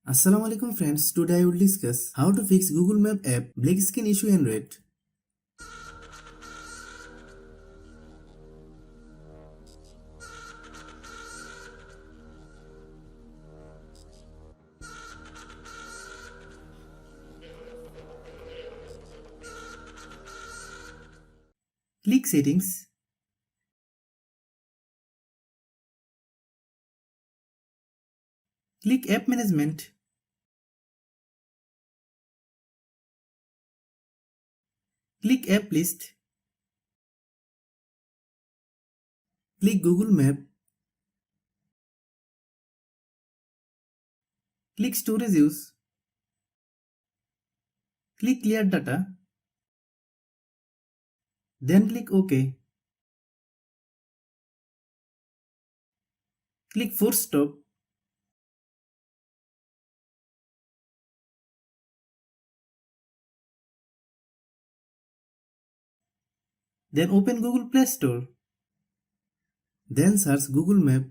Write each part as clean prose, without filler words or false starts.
Assalamualaikum friends, today I will discuss how to fix Google Map app black screen issue and red. Click settings, click app management, click app list, click Google Map, click storage use, click clear data, then click OK. Click force stop, then open Google Play Store, then search Google Map,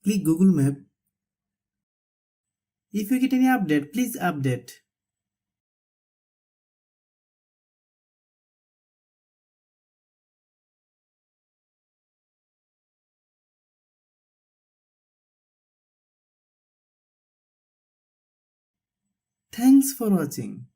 click Google Map. If you get any update, please update. Thanks for watching.